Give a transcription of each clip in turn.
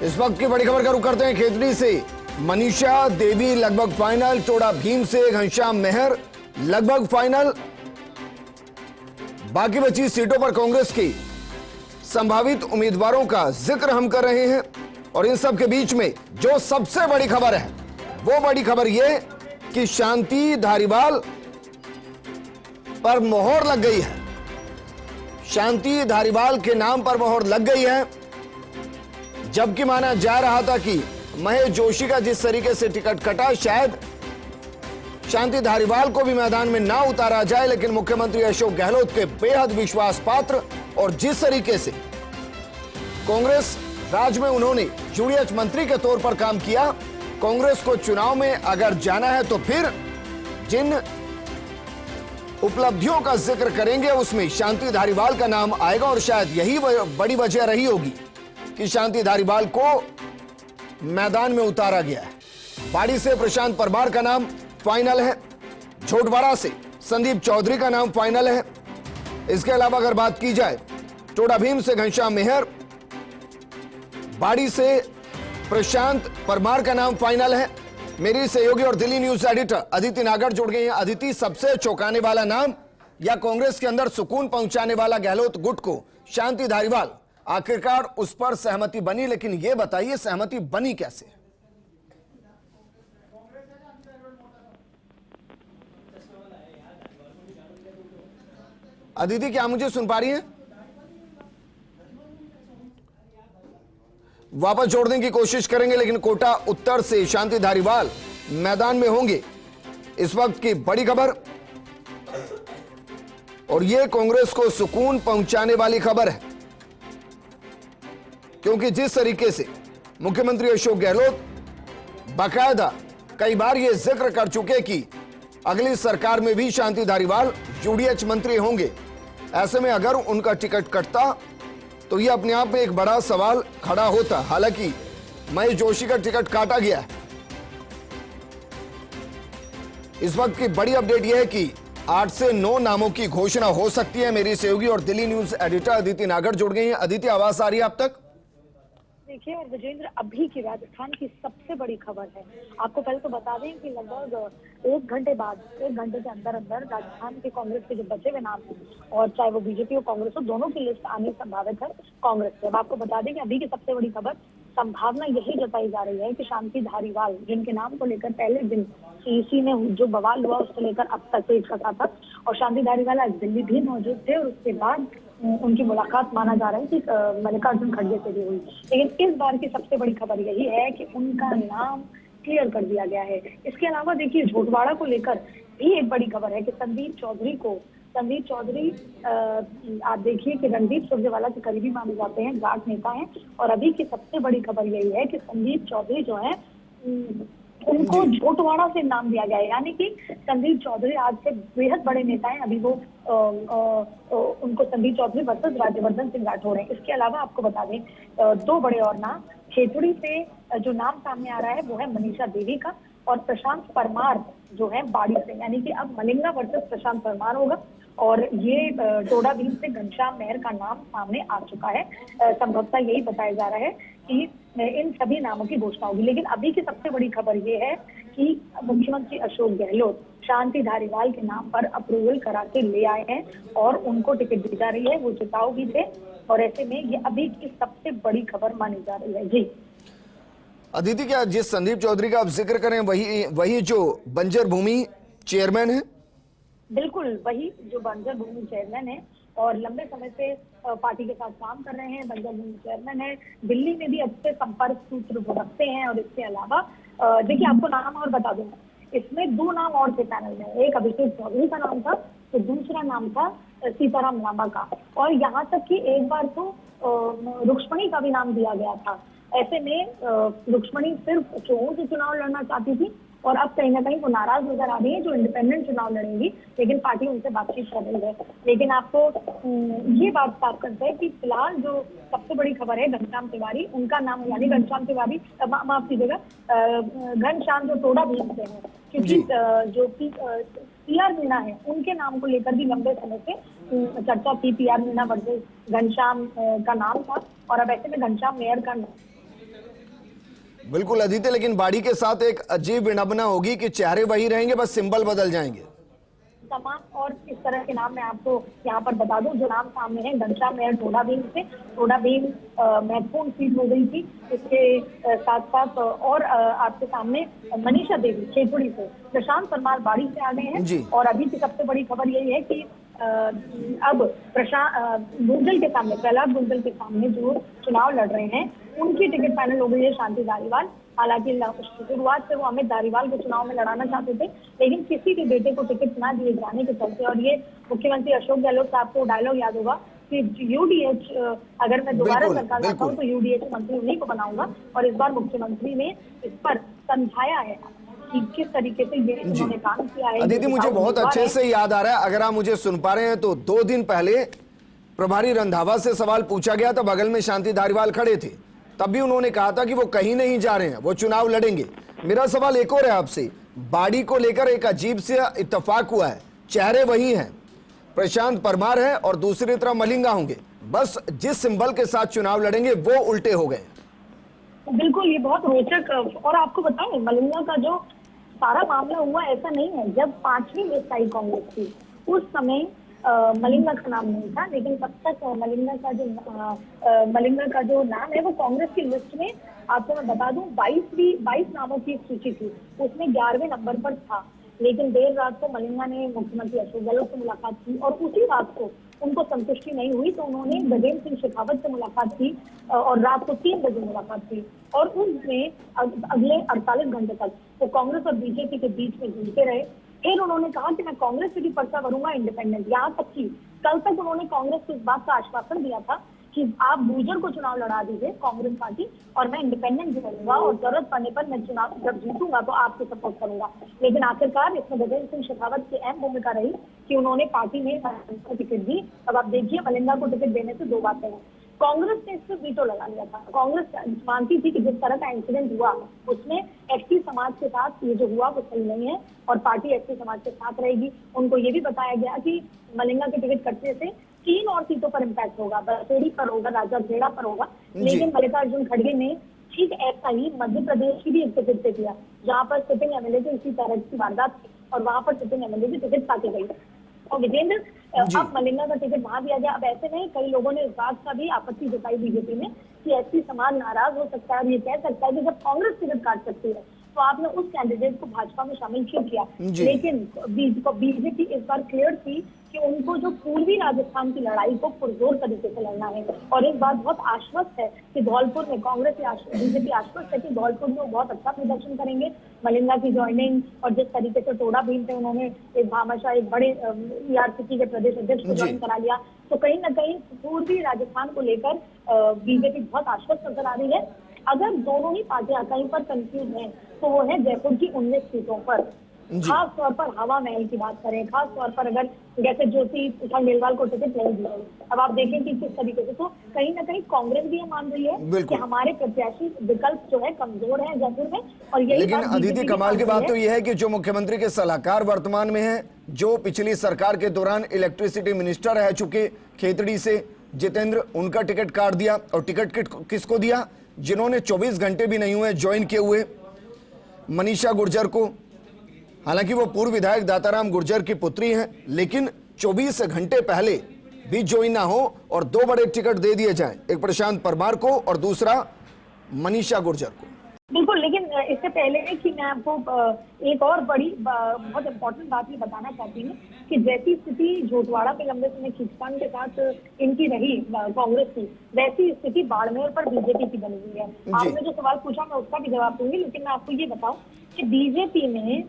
इस वक्त की बड़ी खबर का रुख करते हैं खेतड़ी से। मनीषा देवी लगभग फाइनल, टोडा भीम से घनश्याम मेहर लगभग फाइनल। बाकी बची सीटों पर कांग्रेस की संभावित उम्मीदवारों का जिक्र हम कर रहे हैं। और इन सब के बीच में जो सबसे बड़ी खबर है वो बड़ी खबर यह कि शांति धारीवाल पर मोहर लग गई है। शांति धारीवाल के नाम पर मोहर लग गई है, जबकि माना जा रहा था कि महेश जोशी का जिस तरीके से टिकट कटा शायद शांति धारीवाल को भी मैदान में ना उतारा जाए, लेकिन मुख्यमंत्री अशोक गहलोत के बेहद विश्वास पात्र और जिस तरीके से कांग्रेस राज में उन्होंने यूडीएच मंत्री के तौर पर काम किया, कांग्रेस को चुनाव में अगर जाना है तो फिर जिन उपलब्धियों का जिक्र करेंगे उसमें शांति धारीवाल का नाम आएगा। और शायद यही बड़ी वजह रही होगी कि शांति धारीवाल को मैदान में उतारा गया है। बाड़ी से प्रशांत परमार का नाम फाइनल है, झोटवाड़ा से संदीप चौधरी का नाम फाइनल है। इसके अलावा अगर बात की जाए टोडा भीम से घनश्याम मेहर, बाड़ी से प्रशांत परमार का नाम फाइनल है। मेरी सहयोगी और दिल्ली न्यूज एडिटर अदिति नागर जुड़ गई हैं। अदिति, सबसे चौंकाने वाला नाम या कांग्रेस के अंदर सुकून पहुंचाने वाला गहलोत गुट को शांति धारीवाल, आखिरकार उस पर सहमति बनी, लेकिन यह बताइए सहमति बनी कैसे? अदिति, क्या मुझे सुन पा रही हैं? वापस जोड़ने की कोशिश करेंगे, लेकिन कोटा उत्तर से शांति धारीवाल मैदान में होंगे, इस वक्त की बड़ी खबर। और यह कांग्रेस को सुकून पहुंचाने वाली खबर है, क्योंकि जिस तरीके से मुख्यमंत्री अशोक गहलोत बाकायदा कई बार यह जिक्र कर चुके कि अगली सरकार में भी शांति धारीवाल यूडीएच मंत्री होंगे, ऐसे में अगर उनका टिकट कटता तो यह अपने आप में एक बड़ा सवाल खड़ा होता। हालांकि महेश जोशी का टिकट काटा गया है। इस वक्त की बड़ी अपडेट यह है कि 8 से 9 नामों की घोषणा हो सकती है। मेरी सहयोगी और दिल्ली न्यूज एडिटर अदिति नागर जुड़ गई हैं। अदिति, आवाज आ रही है आप तक? देखिए और विजेंद्र, अभी की राजस्थान की सबसे बड़ी खबर है। आपको पहले तो बता दें कि लगभग 1 घंटे बाद, 1 घंटे के अंदर अंदर राजस्थान के कांग्रेस के जो बचे हुए नाम थे, और चाहे वो बीजेपी और कांग्रेस हो, दोनों की लिस्ट आनी संभावित है कांग्रेस से। अब आपको बता दें कि अभी की सबसे बड़ी खबर, संभावना यही जताई जा रही है कि शांति धारीवाल, जिनके नाम को लेकर पहले दिन सीईसी में जो बवाल हुआ उसको लेकर अब तक तेज कथा तक, और शांति धारीवाल आज दिल्ली भी मौजूद थे और उसके बाद उनकी मुलाकात माना जा रहा है कि मल्लिकार्जुन खड़गे से भी हुई। लेकिन इस बार की सबसे बड़ी खबर यही है कि उनका नाम क्लियर कर दिया गया है। इसके अलावा देखिए, झोटवाड़ा को लेकर भी एक बड़ी खबर है कि संदीप चौधरी आप देखिए कि रणदीप सुरजेवाला के करीबी माने जाते हैं, गार्ड नेता हैं। और अभी की सबसे बड़ी खबर यही है कि संदीप चौधरी जो है उनको झोटवाड़ा से नाम दिया गया है, यानी कि संदीप चौधरी आज से बेहद बड़े नेता हैं। अभी वो उनको संदीप चौधरी वर्सेस राज्यवर्धन सिंह राठौड़ है। इसके अलावा आपको बता दें 2 बड़े और नाम, खेतड़ी से जो नाम सामने आ रहा है वो है मनीषा देवी का, और प्रशांत परमार जो है बाड़ी से, यानी कि अब मलिंगा वर्सेस प्रशांत परमार होगा। और ये टोडा भीम से घनश्याम मेहर का नाम सामने आ चुका है। संभवतः यही बताया जा रहा है कि इन सभी नामों की घोषणा होगी। लेकिन अभी की सबसे बड़ी खबर ये है कि मुख्यमंत्री अशोक गहलोत शांति धारीवाल के नाम पर अप्रूवल करा के ले आए हैं और उनको टिकट दी जा रही है। वो जिताऊ भी थे, और ऐसे में ये अभी की सबसे बड़ी खबर मानी जा रही है। जी अदिति, क्या जिस संदीप चौधरी का आप जिक्र करें वही जो बंजर भूमि चेयरमैन है? बिल्कुल वही जो बंजर भूमि चेयरमैन है और लंबे समय से पार्टी के साथ काम कर रहे हैं। बंजर भूमि चेयरमैन है, दिल्ली में भी अच्छे संपर्क सूत्र वो रखते हैं। और इसके अलावा देखिए, आपको नाम और बता दूं, इसमें 2 नाम और थे पैनल में। एक अभिषेक चौधरी का नाम था, तो दूसरा नाम था सीताराम लांबा का। और यहाँ तक कि एक बार तो रुक्मणी का भी नाम दिया गया था। ऐसे में रुक्मणी सिर्फ चोरों से चुनाव लड़ना चाहती थी, और अब कहीं ना कहीं वो नाराज नजर आ रही है जो इंडिपेंडेंट चुनाव लड़ेंगी, लेकिन पार्टी उनसे बातचीत कर रही है। लेकिन आपको ये बात साफ करते हैं कि फिलहाल जो सबसे बड़ी खबर है घनश्याम तिवारी, उनका नाम, यानी घनश्याम तिवारी, माफ कीजिएगा, घनश्याम जो टोडा भीम से है, क्योंकि जो पीआर मीणा है उनके नाम को लेकर भी लंबे समय से चर्चा थी। पीआर मीणा वर्सेस घनश्याम का नाम था, और अब ऐसे में घनश्याम मेहर का बिल्कुल अदिति, लेकिन बाड़ी के साथ एक अजीब विडंबना होगी कि चेहरे वही रहेंगे, बस सिंबल बदल जाएंगे। तमाम और इस तरह के नाम मैं आपको यहाँ पर बता दूं, जो नाम सामने है घनश्याम मेहर टोडा भीम से। टोडा भीम महत्वपूर्ण सीट हो गई थी। इसके साथ साथ और आपके सामने मनीषा देवी शेखपुरी से, प्रशांत परमार बाड़ी से आ गए हैं। और अभी की सबसे बड़ी खबर यही है कि अब गुंजल के सामने, प्रहलाद गुंजल के सामने जो चुनाव लड़ रहे हैं उनकी टिकट फाइनल हो गई है शांति धारीवाल। हालांकि शुरुआत से वो अमित धारीवाल को चुनाव में लड़ाना चाहते थे, लेकिन किसी के बेटे को टिकट ना दिए जाने के चलते, और ये मुख्यमंत्री अशोक गहलोत साहब को डायलॉग याद होगा कि यूडीएच अगर मैं दोबारा सरकार में आऊं तो यूडीएच मंत्री उन्हीं को बनाऊंगा। और इस बार मुख्यमंत्री ने इस पर समझाया है कि किस तरीके से ये उन्होंने काम किया है। अदिति, मुझे बहुत अच्छे से याद आ रहा है, अगर आप मुझे सुन पा रहे हैं तो 2 दिन पहले प्रभारी रंधावा से सवाल पूछा गया था, बगल में शांति धारीवाल खड़े थे, तब भी उन्होंने कहा था कि वो कहीं नहीं जा रहे हैं, वो चुनाव लड़ेंगे। मेरा सवाल एक और है आपसे, बाड़ी को लेकर एक अजीब सा इत्तेफाक हुआ है, चेहरे वही हैं, प्रशांत परमार है और दूसरी तरफ मलिंगा होंगे, बस जिस सिंबल के साथ चुनाव लड़ेंगे वो उल्टे हो गए। बिल्कुल, ये बहुत रोचक। और आपको बताएं, मलिंगा का जो सारा मामला हुआ ऐसा नहीं है, जब 5वीं लिस्ट आई कांग्रेस की उस समय मलिंगा का नाम नहीं था, लेकिन तब तक मलिंगा का जो नाम है वो कांग्रेस की लिस्ट में, आपको मैं बता दूं, 22 नामों की एक सूची थी, उसमें 11वें नंबर पर था। लेकिन देर रात को मलिंगा ने मुख्यमंत्री अशोक गहलोत से मुलाकात की और उसी रात को उनको संतुष्टि नहीं हुई तो उन्होंने गजेंद्र सिंह शेखावत से मुलाकात की और रात को 3 बजे मुलाकात की। और उसमें अगले 48 घंटे तक वो कांग्रेस और बीजेपी के बीच में झूलते रहे। फिर उन्होंने कहा कि मैं कांग्रेस से भी पर्चा भरूंगा इंडिपेंडेंट। यहाँ तक कि कल तक उन्होंने कांग्रेस को इस बात का आश्वासन दिया था कि आप गुर्जर को चुनाव लड़ा दीजिए कांग्रेस पार्टी, और मैं इंडिपेंडेंट भी बनूंगा और जरूरत पड़ने पर मैं चुनाव जब जीतूंगा तो आपको सपोर्ट करूंगा। लेकिन आखिरकार इसमें गजेंद्र सिंह शेखावत की अहम भूमिका रही कि उन्होंने पार्टी में टिकट दी। अब आप देखिए, मलिंगा को टिकट देने से 2 बातें हैं। कांग्रेस ने इस पर वीटो लगा लिया था। कांग्रेस मानती थी कि जिस तरह का इंसिडेंट हुआ उसमें एसटी समाज के साथ ये जो हुआ वो सही नहीं है और पार्टी एसटी समाज के साथ रहेगी। उनको ये भी बताया गया कि मलिंगा के टिकट कटने से 3 और सीटों पर इम्पैक्ट होगा, बसेड़ी पर होगा, राजाखेड़ा पर होगा। लेकिन मल्लिकार्जुन खड़गे ने ठीक ऐसा ही मध्य प्रदेश की भी एक टिकट पे दिया, जहाँ पर सिटिंग एमएलए से इसी तरह की वारदात थी और वहां पर सिटिंग एमएलए की टिकट काटी गई। और विजेंद्र, अब मलिंगा का टिकट वहां दिया गया। अब ऐसे नहीं, कई लोगों ने इस बात का भी आपत्ति जताई बीजेपी में कि एसटी समाज नाराज हो सकता है और ये कह सकता है कि जब कांग्रेस टिकट काट सकती है तो आपने उस कैंडिडेट को भाजपा में शामिल क्यों किया। लेकिन बीजेपी इस बार क्लियर थी कि उनको जो पूर्वी राजस्थान की लड़ाई को पुरजोर तरीके से लड़ना है और इस बात बहुत आश्वस्त है कि धौलपुर में कांग्रेस बीजेपी आश्वस्त है कि धौलपुर में वो बहुत अच्छा प्रदर्शन करेंगे। मलिंगा की ज्वाइनिंग और जिस तरीके से टोडा भीम पे उन्होंने एक भामाशाह एक बड़े ईआरसीपी के प्रदेश अध्यक्ष को ज्वाइन करा लिया, तो कहीं ना कहीं पूर्वी राजस्थान को लेकर बीजेपी बहुत आश्वस्त नजर आ रही है। अगर दोनों ही पार्टियां कहीं पर कंफ्यूज हैं तो वो है जयपुर की 19 सीटों पर। खास तौर पर हवा महल की बात करें, खास तौर पर अगर जैसे ज्योति खंडेलवाल को टिकट नहीं दी गई, अब आप देखें कि किस तरीके से, तो कहीं ना कहीं कांग्रेस भी ये मान रही है कि हमारे प्रत्याशी विकल्प जो है कमजोर है जयपुर में। और यही लेकिन अदिति, कमाल की बात तो यह है कि जो मुख्यमंत्री के सलाहकार वर्तमान में है, जो पिछली सरकार के दौरान इलेक्ट्रिसिटी मिनिस्टर रह चुके खेतड़ी से जितेंद्र, उनका टिकट काट दिया। और टिकट किसको दिया? जिन्होंने 24 घंटे भी नहीं हुए ज्वाइन किए हुए मनीषा गुर्जर को। हालांकि वो पूर्व विधायक दाताराम गुर्जर की पुत्री हैं, लेकिन 24 घंटे पहले भी ज्वाइन ना हो और 2 बड़े टिकट दे दिए जाएं, एक प्रशांत परमार को और दूसरा मनीषा गुर्जर को। बिल्कुल, लेकिन इससे पहले कि मैं आपको एक और बड़ी बहुत इंपॉर्टेंट बात ये बताना चाहती हूँ कि जैसी स्थिति झोटवाड़ा पे लंबे समय खींचतान के साथ इनकी रही कांग्रेस की, वैसी स्थिति बाड़मेर पर बीजेपी की बनी हुई है। आपने जो सवाल पूछा मैं उसका भी जवाब दूंगी, लेकिन मैं आपको ये बताऊं कि बीजेपी में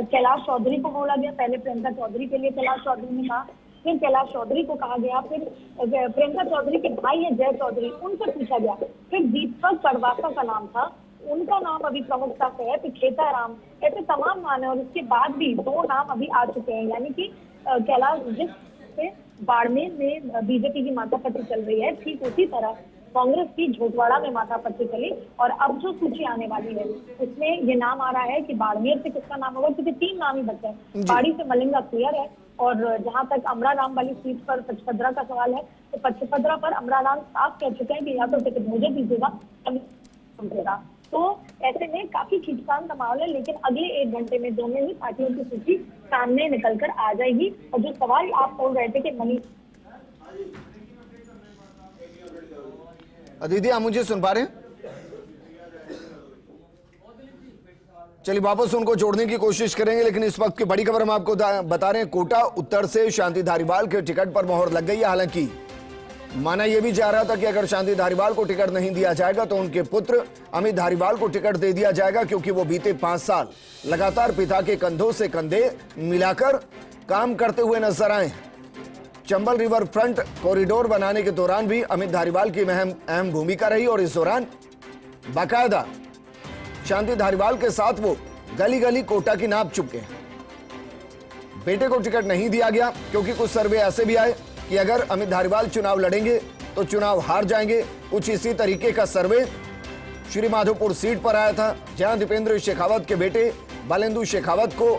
कैलाश चौधरी को बोला गया। पहले प्रियंका चौधरी के लिए कैलाश चौधरी ने कहा, फिर कैलाश चौधरी को कहा गया, फिर प्रियंका चौधरी के भाई है जय चौधरी, उनसे पूछा गया, फिर दीपक कड़वासा का नाम था, उनका नाम अभी प्रमुखता से है, फिर खेताराम, ऐसे तमाम नाम है। और उसके बाद भी 2 नाम अभी आ चुके हैं, यानी कि कैलाश जिस बाड़मेर में बीजेपी की माथापच्ची चल रही है, ठीक उसी तरह कांग्रेस की झोटवाड़ा में माथापच्ची चली। और अब जो सूची आने वाली है उसमें ये नाम आ रहा है कि बाड़मेर से किसका नाम होगा, क्योंकि 3 नाम ही बचे हैं। बाड़ी से मलिंगा क्लियर है और जहां तक अमराराम वाली सीट पर पचपदरा का सवाल है, तो पचपदरा पर अमराराम साफ कह चुके हैं कि या तो टिकट मुझे दीजिएगा उठेगा। तो ऐसे में काफी खींचतान का माहौल है, लेकिन अगले 1 घंटे में दोनों ही पार्टियों की सूची सामने निकल कर आ जाएगी। और जो सवाल आप बोल रहे थे कि मनीष, अदिति आप मुझे सुन पा रहे हैं? चलिए वापस उनको जोड़ने की कोशिश करेंगे, लेकिन इस वक्त की बड़ी खबर हम आपको बता रहे हैं। कोटा उत्तर से शांति धारीवाल के टिकट पर मोहर लग गई है। हालांकि माना यह भी जा रहा था कि अगर शांति धारीवाल को टिकट नहीं दिया जाएगा तो उनके पुत्र अमित धारीवाल को टिकट दे दिया जाएगा, क्योंकि वो बीते 5 साल लगातार पिता के कंधों से कंधे मिलाकर काम करते हुए नजर आए। चंबल रिवर फ्रंट कॉरिडोर बनाने के दौरान भी अमित धारीवाल की अहम भूमिका रही और इस दौरान बाकायदा शांति धारीवाल के साथ वो गली गली कोटा की नाप चुके हैं। बेटे को टिकट नहीं दिया गया क्योंकि कुछ सर्वे ऐसे भी आए कि अगर अमित धारीवाल चुनाव लड़ेंगे तो चुनाव हार जाएंगे। कुछ इसी तरीके का सर्वे श्री माधोपुर सीट पर आया था, जहां दीपेंद्र शेखावत के बेटे बालेंदु शेखावत को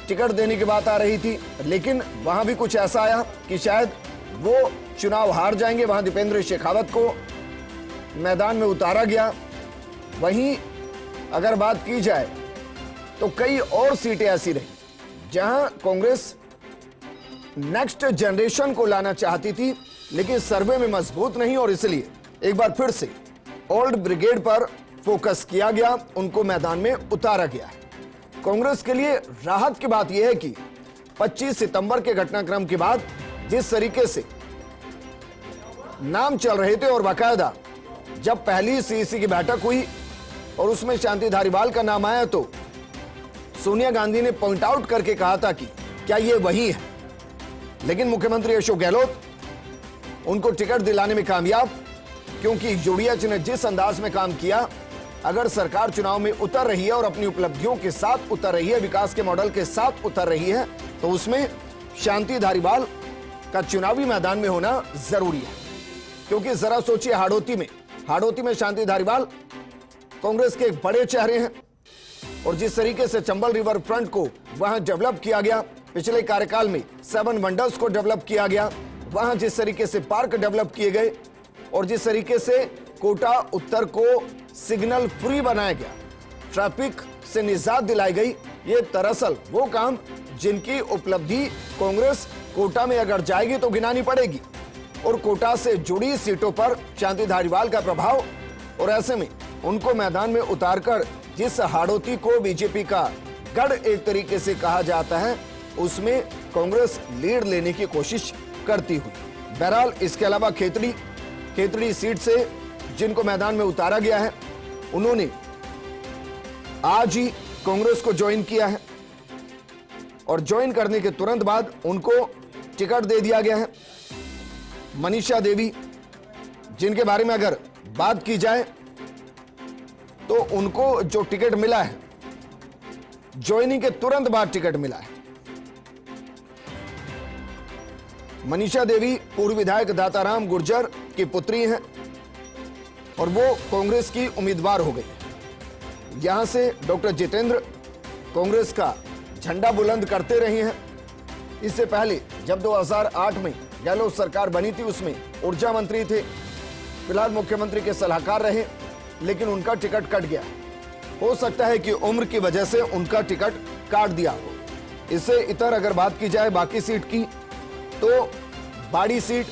टिकट देने की बात आ रही थी, लेकिन वहां भी कुछ ऐसा आया कि शायद वो चुनाव हार जाएंगे। वहां दीपेंद्र शेखावत को मैदान में उतारा गया। वहीं अगर बात की जाए तो कई और सीटें ऐसी रही जहां कांग्रेस नेक्स्ट जनरेशन को लाना चाहती थी, लेकिन सर्वे में मजबूत नहीं, और इसलिए एक बार फिर से ओल्ड ब्रिगेड पर फोकस किया गया, उनको मैदान में उतारा गया। कांग्रेस के लिए राहत की बात यह है कि 25 सितंबर के घटनाक्रम के बाद जिस तरीके से नाम चल रहे थे और बाकायदा जब पहली सीईसी की बैठक हुई और उसमें शांति धारीवाल का नाम आया तो सोनिया गांधी ने पॉइंट आउट करके कहा था कि क्या ये वही है, लेकिन मुख्यमंत्री अशोक गहलोत उनको टिकट दिलाने में कामयाब, क्योंकि जोड़िया जी ने जिस अंदाज में काम किया, अगर सरकार चुनाव में उतर रही है और अपनी उपलब्धियों के साथ उतर रही है, विकास के मॉडल के साथ उतर रही है, तो उसमें शांति धारीवाल का चुनावी मैदान में होना जरूरी है। क्योंकि जरा सोचिए, हाड़ौती में शांति धारीवाल कांग्रेस के एक बड़े चेहरे हैं, और जिस तरीके से चंबल रिवर फ्रंट को वहां डेवलप किया गया, पिछले कार्यकाल में 7 वंडर्स को डेवलप किया गया, वहां जिस तरीके से पार्क डेवलप किए गए और जिस तरीके से कोटा उत्तर को सिग्नल फ्री बनाया गया, ट्रैफिक से निजात दिलाई गई, ये दरअसल वो काम जिनकी उपलब्धि कांग्रेस कोटा में अगर जाएगी तो गिनानी पड़ेगी, और कोटा से जुड़ी सीटों पर शांति धारीवाल का प्रभाव, और ऐसे में उनको मैदान में उतारकर जिस हाड़ौती को बीजेपी का गढ़ एक तरीके से कहा जाता है, उसमें कांग्रेस लीड लेने की कोशिश करती हुई। बहरहाल इसके अलावा खेतड़ी सीट से जिनको मैदान में उतारा गया है, उन्होंने आज ही कांग्रेस को ज्वाइन किया है, और ज्वाइन करने के तुरंत बाद उनको टिकट दे दिया गया है। मनीषा देवी, जिनके बारे में अगर बात की जाए तो उनको जो टिकट मिला है, ज्वाइनिंग के तुरंत बाद टिकट मिला है। मनीषा देवी पूर्व विधायक दाताराम गुर्जर की पुत्री हैं और वो कांग्रेस की उम्मीदवार हो गई। यहां से डॉक्टर जितेंद्र कांग्रेस का झंडा बुलंद करते रहे हैं। इससे पहले जब 2008 में गहलोत सरकार बनी थी, उसमें ऊर्जा मंत्री थे, फिलहाल मुख्यमंत्री के सलाहकार रहे, लेकिन उनका टिकट कट गया। हो सकता है कि उम्र की वजह से उनका टिकट काट दिया हो। इससे इतर अगर बात की जाए बाकी सीट की, तो बाड़ी सीट,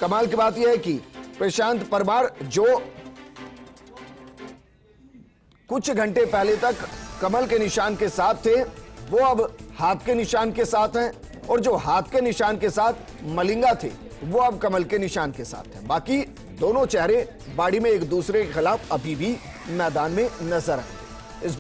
कमाल की बात यह है कि प्रशांत परमार जो कुछ घंटे पहले तक कमल के निशान के साथ थे, वो अब हाथ के निशान के साथ हैं, और जो हाथ के निशान के साथ मलिंगा थे, वो अब कमल के निशान के साथ हैं। बाकी दोनों चेहरे बाड़ी में एक दूसरे के खिलाफ अभी भी मैदान में नजर आए।